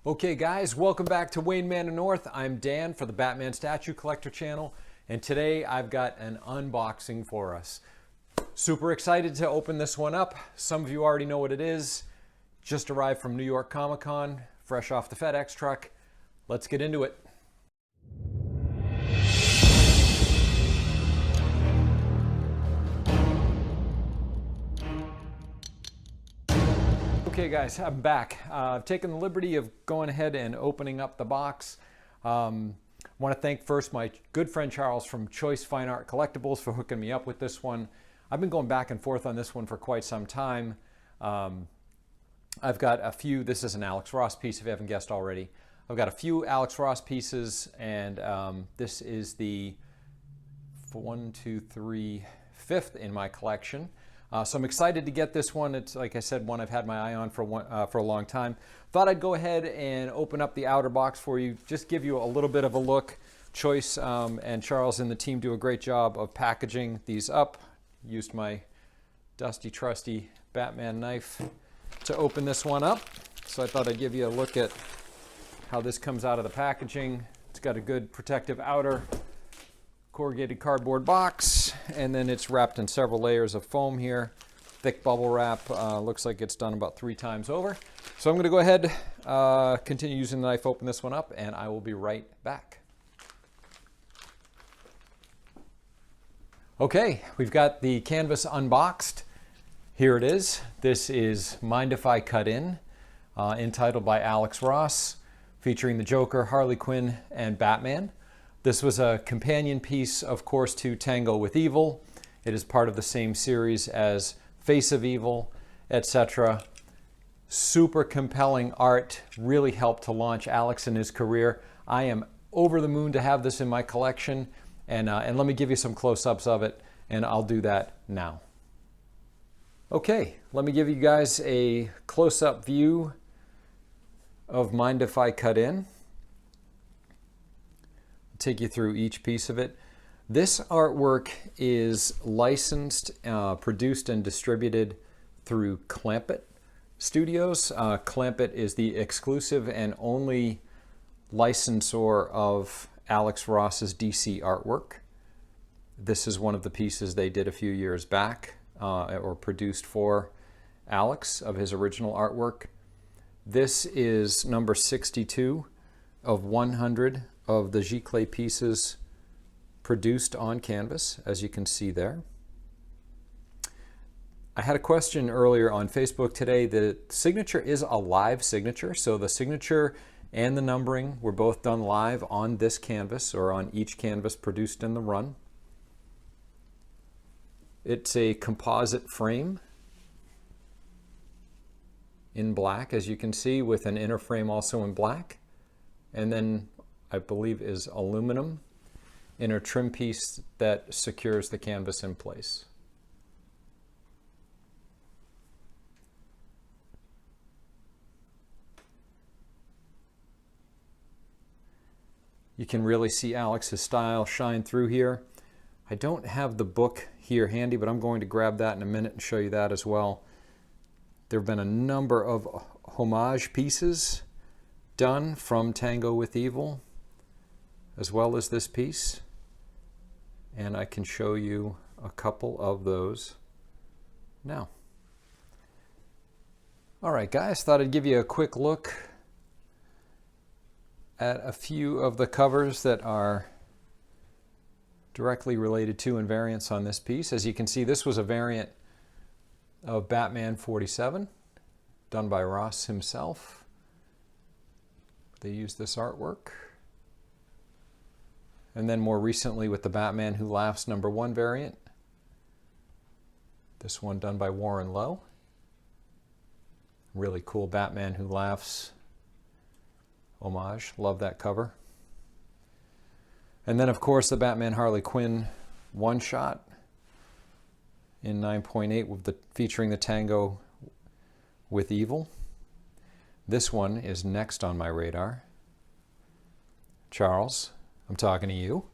Okay guys, welcome back to Wayne Manor North. I'm Dan for the Batman Statue Collector channel, and today I've got an unboxing for us. Super excited to open this one up. Some of you already know what it is. Just arrived from New York Comic Con, fresh off the FedEx truck. Let's get into it. Okay guys, I'm back. I've taken the liberty of going ahead and opening up the box. Want to thank first my good friend Charles from Choice Fine Art Collectibles for hooking me up with this one. I've been going back and forth on this one for quite some time. I've got a few, this is an Alex Ross piece if you haven't guessed already. I've got a few Alex Ross pieces, and this is the 5th in my collection. So I'm excited to get this one. It's, like I said, one I've had my eye on for a long time. Thought I'd go ahead and open up the outer box for you, just give you a little bit of a look. Choice and Charles and the team do a great job of packaging these up. Used my dusty, trusty Batman knife to open this one up. So I thought I'd give you a look at how this comes out of the packaging. It's got a good protective outer corrugated cardboard box, and then it's wrapped in several layers of foam here. Thick bubble wrap. Looks like it's done about 3 times over. So I'm going to go ahead, continue using the knife, open this one up, and I will be right back. Okay, we've got the canvas unboxed. Here it is. This is Mind If I Cut In, entitled by Alex Ross, featuring the Joker, Harley Quinn, and Batman. This was a companion piece, of course, to Tango with Evil. It is part of the same series as Face of Evil, etc. Super compelling art, really helped to launch Alex in his career. I am over the moon to have this in my collection, and let me give you some close-ups of it, and I'll do that now. Okay, let me give you guys a close-up view of Mind If I Cut In. Take you through each piece of it. This artwork is licensed, produced, and distributed through Clampett Studios. Clampett is the exclusive and only licensor of Alex Ross's DC artwork. This is one of the pieces they did a few years back, or produced for Alex, of his original artwork. This is number 62 of 100 of the Giclée pieces produced on canvas, as you can see there. I had a question earlier on Facebook today. The signature is a live signature, so the signature and the numbering were both done live on this canvas, or on each canvas produced in the run. It's a composite frame in black, as you can see, with an inner frame also in black, and then I believe is aluminum inner trim piece that secures the canvas in place. You can really see Alex's style shine through here. I don't have the book here handy, but I'm going to grab that in a minute and show you that as well. There have been a number of homage pieces done from Tango with Evil, as well as this piece, and I can show you a couple of those now. All right guys, thought I'd give you a quick look at a few of the covers that are directly related to and variants on this piece. As you can see, this was a variant of Batman 47 done by Ross himself. They used this artwork. And then more recently with the Batman Who Laughs #1 variant. This one done by Warren Lowe. Really cool Batman Who Laughs homage. Love that cover. And then of course the Batman Harley Quinn one-shot in 9.8 with featuring the Tango with Evil. This one is next on my radar. Charles, I'm talking to you.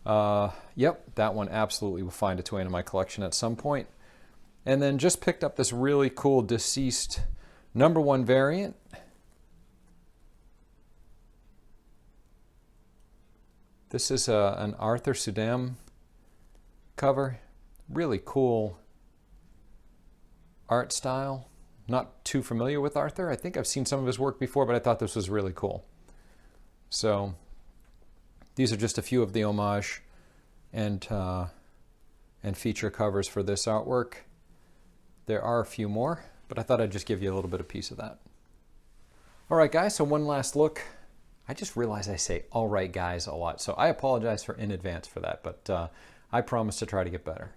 Yep, that one absolutely will find its way into my collection at some point. And then just picked up this really cool deceased #1 variant This is an Arthur Sudam cover. Really cool art style. Not too familiar with Arthur. I think I've seen some of his work before, but I thought this was really cool. So these are just a few of the homage and feature covers for this artwork. There are a few more, but I thought I'd just give you a little bit of piece of that. All right, guys, so one last look. I just realized I say all right, guys, a lot, so I apologize in advance for that, but I promise to try to get better.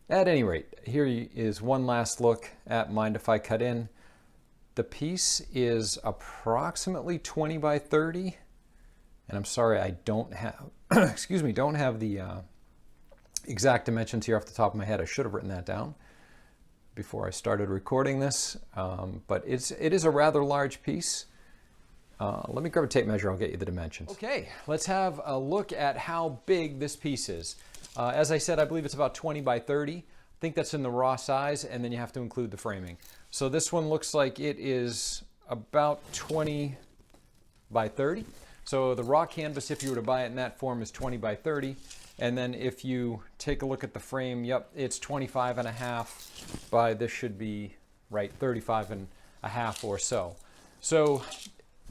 At any rate, here is one last look at Mind If I Cut In. The piece is approximately 20 by 30, and I'm sorry I don't have, excuse me, don't have the exact dimensions here off the top of my head. I should have written that down before I started recording this, but it is a rather large piece. Let me grab a tape measure, I'll get you the dimensions. Okay, let's have a look at how big this piece is. As I said, I believe it's about 20 by 30. I think that's in the raw size, and then you have to include the framing. So this one looks like it is about 20 by 30. So the raw canvas, if you were to buy it in that form, is 20 by 30. And then if you take a look at the frame, yep, it's 25 and a half by, this should be, right, 35 and a half or so. So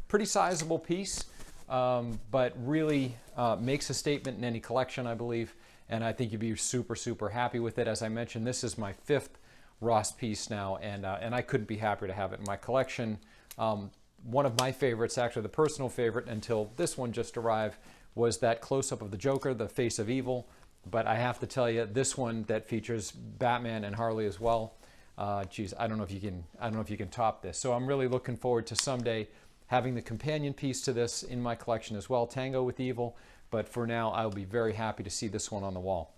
pretty sizable piece, but really makes a statement in any collection, I believe. And I think you'd be super, super happy with it. As I mentioned, this is my 5th Ross piece now, and I couldn't be happier to have it in my collection. One of my favorites, actually the personal favorite until this one just arrived, was that close-up of the Joker, the face of evil. But I have to tell you, this one that features Batman and Harley as well, geez, I don't know if you can top this. So I'm really looking forward to someday having the companion piece to this in my collection as well, Tango with Evil. But for now, I'll be very happy to see this one on the wall.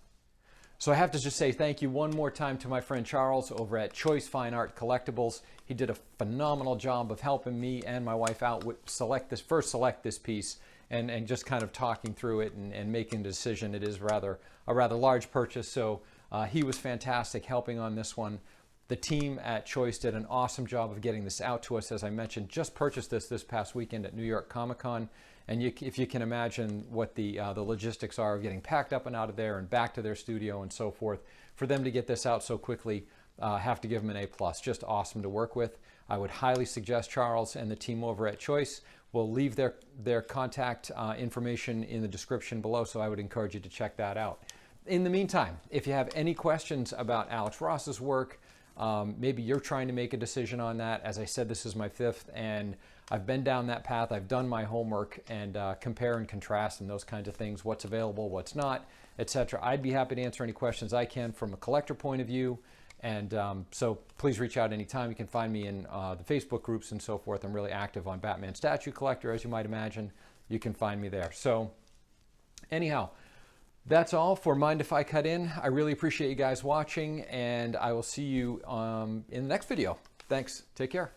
So I have to just say thank you one more time to my friend Charles over at Choice Fine Art Collectibles. He did a phenomenal job of helping me and my wife out with select this piece and just kind of talking through it and making a decision. It is a rather large purchase, so he was fantastic helping on this one. The team at Choice did an awesome job of getting this out to us. As I mentioned, just purchased this past weekend at New York Comic Con. And if you can imagine what the logistics are of getting packed up and out of there and back to their studio and so forth, for them to get this out so quickly, have to give them an A+. Just awesome to work with. I would highly suggest Charles and the team over at Choice. We'll leave their contact information in the description below, so I would encourage you to check that out. In the meantime, if you have any questions about Alex Ross's work, maybe you're trying to make a decision on that. As I said, this is my 5th, and I've been down that path. I've done my homework and compare and contrast and those kinds of things, what's available, what's not, etc. I'd be happy to answer any questions I can from a collector point of view. And so please reach out anytime. You can find me in the Facebook groups and so forth. I'm really active on Batman Statue Collector, as you might imagine. You can find me there. So anyhow, that's all for Mind If I Cut In. I really appreciate you guys watching, and I will see you in the next video. Thanks. Take care.